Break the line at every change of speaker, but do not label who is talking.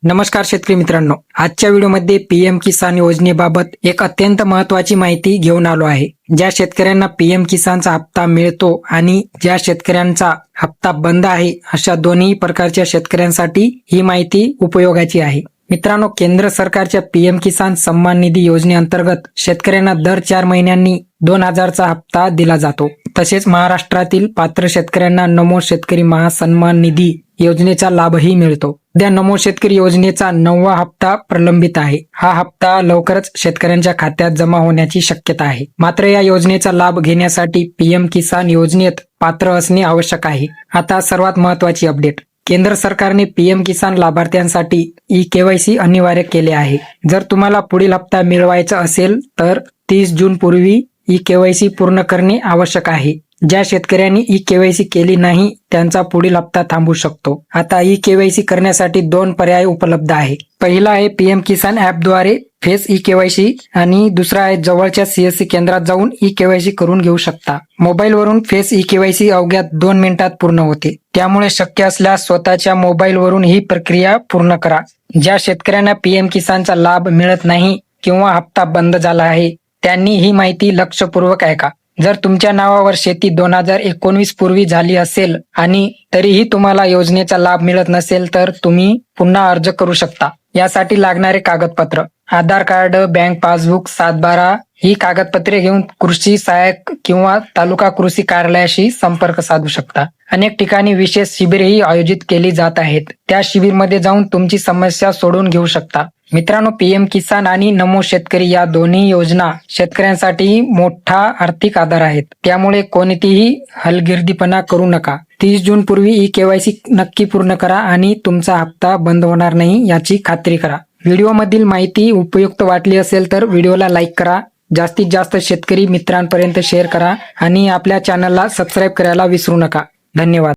नमस्कार शेतकरी मित्रांनो, आजच्या व्हिडिओमध्ये पीएम किसान योजनेबाबत एक अत्यंत महत्त्वाची माहिती घेऊन आलो आहे। ज्या शेतकऱ्यांना पीएम किसानचा हप्ता मिळतो आणि ज्या शेतकऱ्यांचा हप्ता बंद आहे, अशा दोन्ही प्रकारच्या शेतकऱ्यांसाठी ही माहिती उपयोगाची आहे। मित्रांनो, केंद्र सरकारच्या पीएम किसान सन्मान निधी योजनेअंतर्गत शेतकऱ्यांना दर 4 महिन्यांनी 2000चा हप्ता दिला जातो। तसेच महाराष्ट्रातील पात्र शेतकऱ्यांना नमो शेतकरी महासन्मान निधी योजनेचा लाभही मिळतो। सध्या नमो शेतकरी योजनेचा 9वा हप्ता प्रलंबित आहे। हा हप्ता लवकरच शेतकऱ्यांच्या खात्यात जमा होण्याची शक्यता आहे। मात्र या योजनेचा लाभ घेण्यासाठी पीएम किसान योजनेत पात्र असणे आवश्यक आहे। आता सर्वात महत्त्वाची अपडेट, केंद्र सरकारने पीएम किसान लाभार्थ्यांसाठी ई-केवायसी अनिवार्य केले आहे। जर तुम्हाला पुढील हप्ता मिळवायचा असेल तर 30 जून पूर्वी ई-केवायसी पूर्ण करणे आवश्यक आहे। ज्या शेतकऱ्यांनी ई-केवायसी केली नाही त्यांचा पुढील हप्ता थांबू शकतो। आता ई-केवायसी करण्यासाठी 2 पर्याय उपलब्ध आहे। पहिला आहे पीएम किसान ॲपद्वारे फेस ई-केवायसी आणि दुसरा आहे जवळच्या सीएससी केंद्रात जाऊन ई-केवायसी करून घेऊ शकता। मोबाईलवरून फेस ई-केवायसी अवघ्या 2 मिनिटात पूर्ण होते, त्यामुळे शक्य असल्यास स्वतःच्या मोबाईलवरून ही प्रक्रिया पूर्ण करा। ज्या शेतकऱ्यांना पीएम किसानचा लाभ मिळत नाही किंवा हप्ता बंद झाला आहे त्यांनी ही माहिती लक्षपूर्वक ऐका। जर तुमच्या नावावर शेती 2019 पूर्वी झाली असेल आणि तरीही तुम्हाला योजनेचा लाभ मिळत नसेल तर तुम्ही पुन्हा अर्ज करू शकता। यासाठी लागणारे कागदपत्र, आधार कार्ड, बँक पासबुक, 7/12 ही कागदपत्रे घेऊन कृषी सहाय्यक किंवा तालुका कृषी कार्यालयाशी संपर्क साधू शकता। अनेक ठिकाणी विशेष शिबिरेही आयोजित केली जात आहेत, त्या शिबिरमध्ये जाऊन तुमची समस्या सोडवून घेऊ शकता। मित्रांनो, पीएम किसान आणि नमो शेतकरी या दोन्ही योजना शेतकऱ्यांसाठी मोठा आर्थिक आधार आहेत, त्यामुळे कोणतीही हलगर्जीपणा करू नका। 30 जून पूर्वी ई-केवायसी नक्की पूर्ण करा आणि तुमचा हप्ता बंद होणार नाही याची खात्री करा। व्हिडिओमधील माहिती उपयुक्त वाटली असेल तर व्हिडिओला लाईक करा, जास्तीत जास्त शेतकरी मित्रांपर्यंत शेअर करा आणि आपल्या चॅनलला सबस्क्राईब करायला विसरू नका। धन्यवाद।